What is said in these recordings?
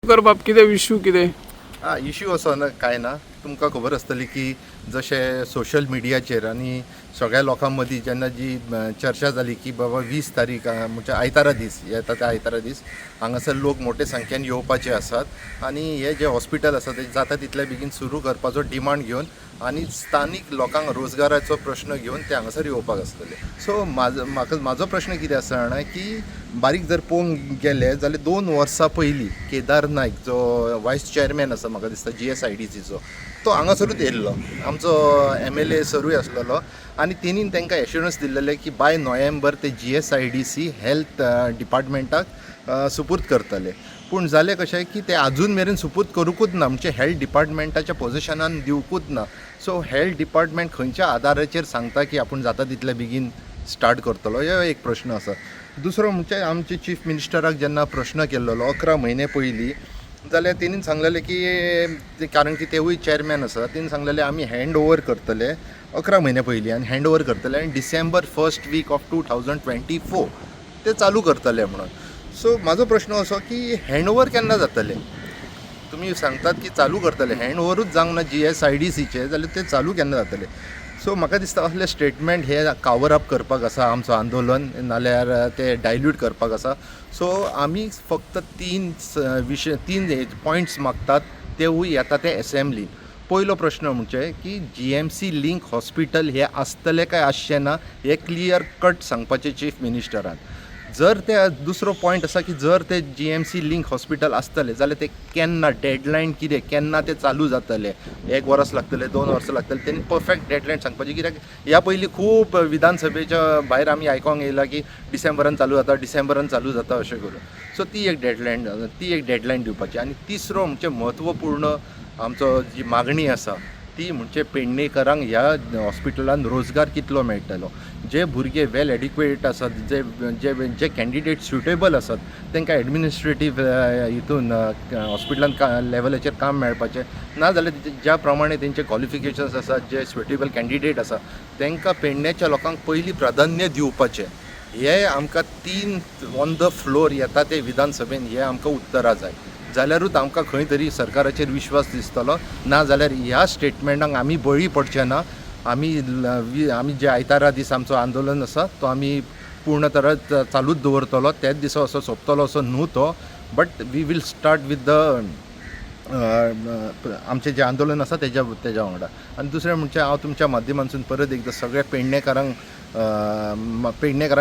करपाक कितें इश्यू कितें इश्यू असो ना कांय ना. तुमकां खबर आसतली की जशें सोशल मिडियाचेर आनी सगळ्या लोकां मदीं जेन्ना जी चर्चा जाली की बाबा 20 तारीख म्हणजे आयतारा दीस येता त्या आयतारा दीस हांगासर लोक मोठे संख्येन येवपाचे आसात आनी हे जे हॉस्पिटल आसा ते जाता तितले बेगीन सुरू करपाचो डिमांड घेवन आनी स्थानीक लोकांक रोजगाराचो प्रश्न घेवन ते हांगासर येवपाक आसतले. सो म्हाजो प्रश्न कितें आसा जाणा की बारीक जर पळोवंक गेले जाल्यार 2 वर्सां पयलीं केदार नायक जो वायस चेअरमॅन आसा म्हाका दिसता GSIDCचो तो हांगासरूच येयल्लो. आमचो MLA सरूय आसलेलो आनी तेणीन तांकां एश्युरन्स दिल्लेले की बाय नोव्हेंबर ते GSIDC हेल्थ डिपार्टमेंटाक सुपूर्द करतले. पूण जालें कशें की ते आजून मेरेन सुपूर्द करूंकूच ना, म्हणजे हेल्थ डिपार्टमेंटाच्या पोझिशनान दिवकूच ना. सो हेल्थ डिपार्टमेंट खंयच्या आदाराचेर सांगता की आपूण जाता तितले बेगीन स्टार्ट करतलो, हो एक प्रश्न आसा. दुसरो म्हणजे आमचे चीफ मिनिस्टराक जेन्ना प्रश्न केल्लो 11 म्हयने पयलीं जाल्यार तेणीन सांगलेलें की कारण की तेवूय चेअरमॅन आसा, तेणीन सांगलेलें आमी हँड ओवर करतले 11 म्हयने पयलीं आनी हँड ओवर करतले आनी डिसेंबर फर्स्ट वीक ऑफ 2024 ते चालू करतले म्हणून. सो म्हाजो प्रश्न असो की हँड ओवर केन्ना जातले? तुमी सांगतात की चालू करतले, हँड ओवरूच जावंक ना GSIDCचे, जाल्यार ते चालू केन्ना जातले? सो म्हाका दिसता असले स्टेटमेंट हे कावर अप करपाक आसा आमचो आंदोलन, नाल्यार ते डायल्यूट करपाक आसा. सो आमी फक्त तीन पॉयंट्स मागतात, तेवूय येता ते एसेंब्लीन. पयलो प्रश्न म्हणजे की GMC लिंक हॉस्पिटल हे आसतले काय आसचें ना हे क्लियर कट सांगपाचें चीफ मिनिस्टरान. जर ते दुसरो पॉयंट आसा की जर ते GMC लिंक हॉस्पिटल आसतले जाल्यार ते केन्ना, डेडलायन कितें, केन्ना ते चालू जातले? 1 वर्स लागतले, 2 वर्सां लागतले? तेणी परफेक्ट डेडलायन सांगपाची. कित्याक ह्या पयलीं खूब विधानसभेच्या भायर आमी आयकोंक येयला की डिसेंबरान चालू जाता अशें करून. सो ती एक डेडलायन दिवपाची. आनी तिसरो म्हणजे म्हत्वपूर्ण आमचो जी मागणी आसा ती म्हणजे पेडणेकरांक ह्या हॉस्पिटलान रोजगार कितलो मेळटलो. जे भुरगे वेल एड्युकेट आसात, जे जे कॅन्डिडेट सुटेबल आसात तांकां एडमिनिस्ट्रेटीव हितून हॉस्पिटलान लेवलाचेर काम मेळपाचें, नाजाल्यार ज्या प्रमाणे तेंचे क्वॉलिफिकेशन्स आसात, जे सुटेबल कॅन्डिडेट आसा तांकां पेडण्याच्या लोकांक पयलीं प्राधान्य दिवपाचें. हे आमकां 3 ऑन द फ्लोर येता ते विधानसभेन हे आमकां उतरां जाय. जाल्यारूच आमकां खंय तरी सरकाराचेर विश्वास दिसतलो. ना जाल्यार ह्या स्टेटमेंटांक आमी बळी पडचे ना. आमी जे आयतारा दीस आमचो आंदोलन आसा तो आमी पूर्ण तरात चालूच दवरतलो. त्याच दिसा असो सोंपतलो असो न्हू तो, but we will start with the आमचें जें आंदोलन आसा तेज्या वांगडा. आनी दुसरें म्हणजे हांव तुमच्या माध्यमांतसून परत एकदां सगळ्या पेडणेकारांक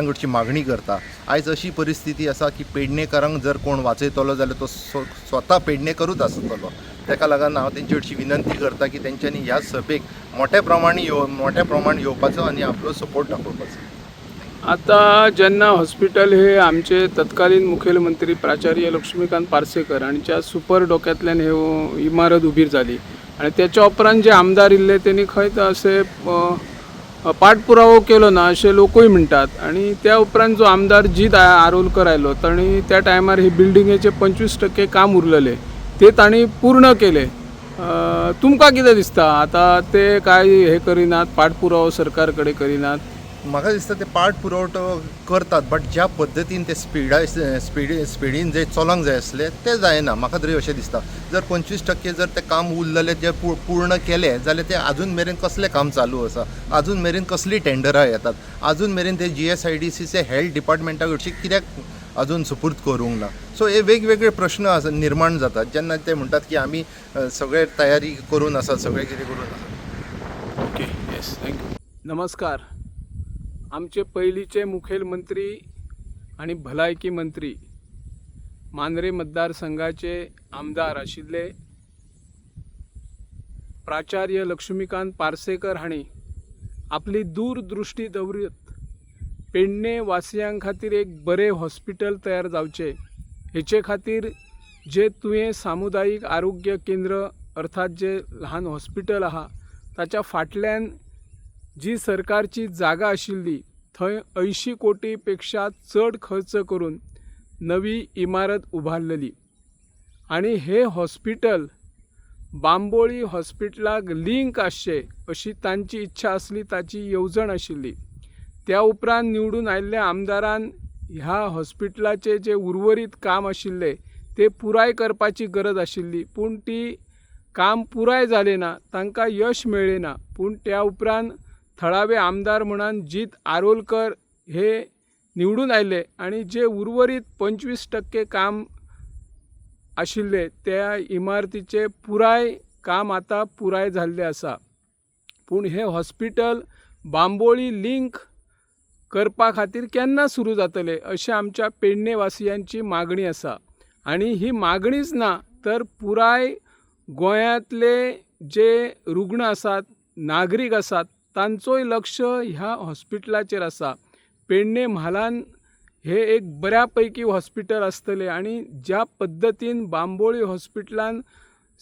कडची मागणी करता. आयज अशी परिस्थिती आसा की पेडणेकारांक जर कोण वाचयतलो जाल्यार तो स्वता पेडणेकरूच आसतलो. ताका लागून हांव तेंचे कडची विनंती करता की तेंच्यांनी ह्या सभेक मोठ्या प्रमाण येवपाचो आनी आपलो सपोर्ट दाखोवपाचो. आता जेन्ना हॉस्पिटल हे आमचे तत्कालीन मुखेलमंत्री प्राचार्य लक्ष्मीकांत पार्सेकर हांच्या सुपर डोक्यांतल्यान हे इमारत उबी जाली आणि त्याच्या उपरांत जे आमदार इल्ले त्यांनी खंय असे पाठपुरावो केलो ना असे लोकूय म्हणटात. आणि त्या उपरांत जो आमदार जीत आरोलकर आयलो ताणी त्या टायमार ही बिल्डिंगेचे 25% काम उरलेले ते ताणी पूर्ण केले. तुमकां कितें दिसता आता ते काय हे करिनात, पाठपुरावो सरकार कडेन करिनात? म्हाका दिसता ते पाठपुरवठो करतात, बट ज्या पद्दतीन ते स्पिडीन जे चलोंक जाय आसले ते जायना. म्हाका तरी अशें दिसता. जर 25% जर ते काम उरलेले जे पूर्ण केले जाल्यार ते आजून मेरेन कसलें काम चालू आसा, आजून मेरेन कसलीं टेंडरां येतात, आजून मेरेन ते GSIDCचे हेल्थ डिपार्टमेंटा कडची कित्याक अजून सुपूर्द करूंक ना? सो हे वेगवेगळे प्रश्न निर्माण जातात जेन्ना ते म्हणटात की आमी सगळे तयारी करून आसा, सगळें कितें करून आसा. Okay, yes, thank you. नमस्कार. आमचे पयलींचे मुखेलमंत्री आणि भलायकी मंत्री मांद्रे मतदारसंघाचे आमदार आशिल्ले प्राचार्य लक्ष्मीकांत पार्सेकर हांणी आपली दूरदृष्टी दवरत पेडणे वासियां खातीर एक बरें हॉस्पिटल तयार जावचें हेचे खातीर जे तुवें सामुदायिक आरोग्य केंद्र अर्थात जे ल्हान हॉस्पिटल आहा ताच्या फाटल्यान जी सरकारची जागा आशिल्ली थंय 80 कोटी पेक्षा चड खर्च करून नवी इमारत उबारलेली आणि हे हॉस्पिटल बांबोळी हॉस्पिटलाक लिंक आसचे अशी तांची इच्छा आसली, ताची येवजण आशिल्ली. त्या उपरांत निवडून आयिल्ल्या आमदारान ह्या हॉस्पिटलाचे जे उर्वरीत काम आशिल्ले ते पुराय करपाची गरज आशिल्ली, पूण ती काम पुराय जालें ना, तांकां यश मेळ्ळें ना. पूण त्या उपरांत थळावे आमदार म्हणून जीत आरोलकर हे निवडून आयले आणि जे उर्वरीत 25% काम आशिल्ले त्या इमारतीचे पुराय काम आता पुराय जाल्लें आसा. पूण हे हॉस्पिटल बांबोळी लिंक करपा खातीर केन्ना सुरू जातले अशी आमच्या पेडणे वासियांची मागणी आसा. आणि ही मागणीच ना तर पुराय गोंयांतले जे रुग्ण आसात, नागरीक आसात, तांचोय लक्ष ह्या हॉस्पिटलाचेर आसा. पेडणे म्हालान हे एक बऱ्यापैकी हॉस्पिटल आसतलें आणि ज्या पद्दतीन बांबोळी हॉस्पिटलान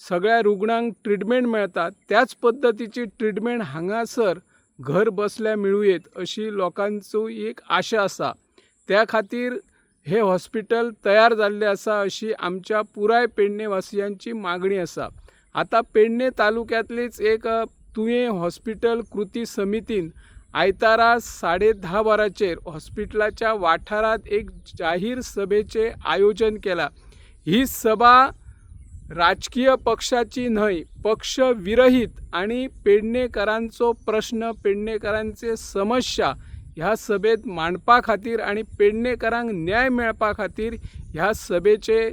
सगळ्या रुग्णांक ट्रिटमेंट मेळटा त्याच पद्दतीची ट्रिटमेंट हांगासर घर बसल्या मिळूं येत अशी लोकांचो एक आशा आसा. त्या खातीर हे हॉस्पिटल तयार जाल्लें आसा अशी आमच्या पुराय पेडणे वासियांची मागणी आसा. आता पेडणे तालुक्यांतलीच एक तुयें हॉस्पिटल कृती समितीन आयतारा 10:30 वरांचेर हॉस्पिटलाच्या वाठारात एक जाहीर सभेचे आयोजन केला. ही सभा राजकीय पक्षाची न्हय, पक्ष विरहित आणि पेडणेकरांचो प्रश्न, पेडणेकरांचे समस्या ह्या सभेत मांडपा खातीर आणि पेडणेकरांक न्याय मेळपा खातीर ह्या सभेचे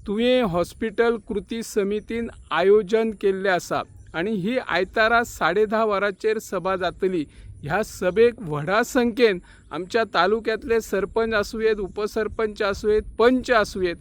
तुयें हॉस्पिटल कृती समितीन आयोजन केल्लें आसा. आणि ही आयतारा 10:30 वरांचेर सभा जातली. ह्या सभेक व्हडा संख्येन आमच्या तालुक्यांतले सरपंच आसूं, उपसरपंच आसूं, पंच आसूं,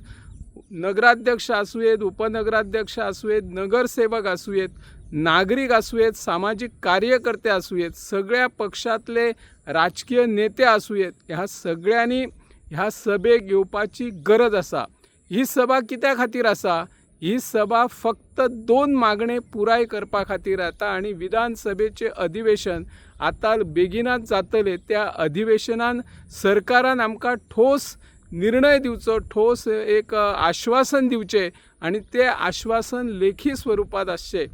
नगराध्यक्ष आसूं, उपनगराध्यक्ष आसूं, नगरसेवक आसूं, नागरिक आसूं, सामाजिक कार्यकर्ते आसूं, सगळ्या पक्षातले राजकीय नेते आसूं, ह्या सगळ्यांनी ह्या सभेक येवपाची गरज आसा. ही सभा कित्या खातीर आसा? ही सभा फक्त 2 मागणे पुराय करपा खातीर आता. आणि विधानसभेचे अधिवेशन आता बेगिनाच जातले. त्या अधिवेशनान सरकारान आमकां ठोस निर्णय दिवचो, ठोस एक आश्वासन दिवचे आणि ते आश्वासन लेखी स्वरूपात आसचे.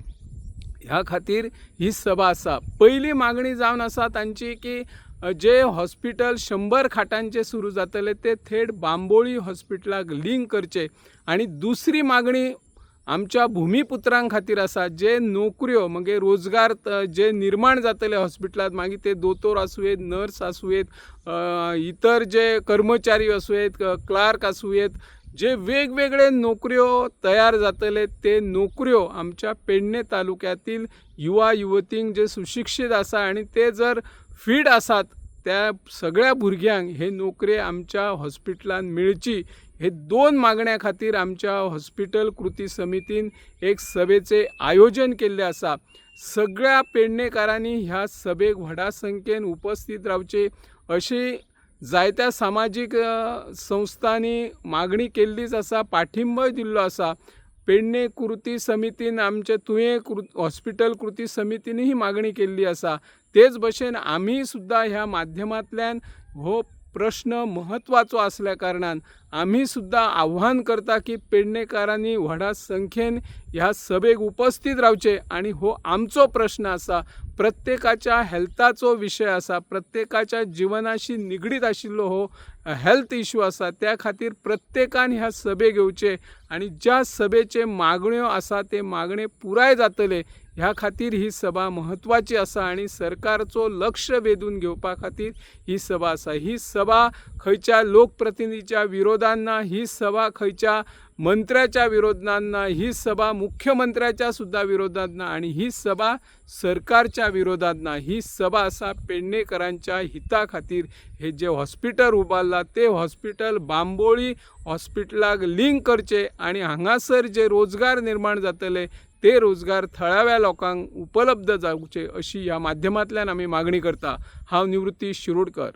ह्या खातीर ही सभा आसा. पहिली मागणी जावन आसा तांची की जे हॉस्पिटल 100 खाटांचे सुरू जातले ते थेट बांबोळी हॉस्पिटलाक लिंक करचे. आणि दुसरी मागणी आमच्या भुमिपुत्रां खातीर आसा, जे नोकऱ्यो म्हणजे रोजगार जे निर्माण जातले हॉस्पिटलात, मागीर ते दोतोर आसूं, नर्स आसूं, इतर जे कर्मचारी आसूं, क्लार्क आसूं, जे वेगवेगळे नोकऱ्यो तयार जातले ते नोकऱ्यो आमच्या पेडणे तालुक्यातील युवा युवतींक जे सुशिक्षित आसा आणि ते जर फिट आसात त्या सगळ्या भुरग्यांक हे नोकरी आमच्या हॉस्पिटलान मेळची. हे 2 मागण्या खातीर आमच्या हॉस्पिटल कृती समितीन एक सभेचे आयोजन केल्ले आसा. सगळ्या पेडणेकारांनी ह्या सभेक व्हडा संख्येन उपस्थित रावचे अशी जायत्या सामाजीक संस्थांनी मागणी केल्लीच आसा, पाठिंबोय दिल्लो आसा. पेडणे कृती समितीन आमचे तुयें हॉस्पिटल कृती समितीन ही मागणी केल्ली आसा. तेच भशेन आमी सुद्दां ह्या माध्यमांतल्यान हो प्रश्न महत्वाचो असल्या कारणान आम्ही सुद्धा आव्हान करता की पेडणेकारांनी व्हडा संख्येन ह्या सभेक उपस्थित रावचे आणि हो आमचो प्रश्न आसा. प्रत्येकाच्या हेल्थाचो विषय आसा, प्रत्येकाच्या जिवनाशी निगडीत आशिल्लो हो हेल्थ इश्यू आसा. त्या खातीर प्रत्येकान ह्या सभेक येवचे आणि ज्या सभेचे मागण्यो आसा ते मागणे पुराय जातले ह्या खातीर ही सभा महत्वाची आसा आणि सरकारचो लक्ष वेधून घेवपा खातीर ही सभा आसा. ही सभा खंयच्या लोकप्रतिनिधीच्या विरोधान ना, ही सभा खंयच्या मंत्र्याच्या विरोधात ना, ही सभा मुख्यमंत्र्याच्या सुद्धा विरोधात ना आणि ही सभा सरकारच्या विरोधात ना. ही सभा आसा पेडणेकरांच्या हिता खातीर. हे जे हॉस्पिटल उबारला ते हॉस्पिटल बांबोळी हॉस्पिटलाक लिंक करचे आणि हांगासर जे रोजगार निर्माण जातले ते रोजगार थळाव्या लोकांक उपलब्ध जावचे अशी ह्या माध्यमांतल्यान आमी मागणी करता. हांव निवृत्ती शिरोडकर.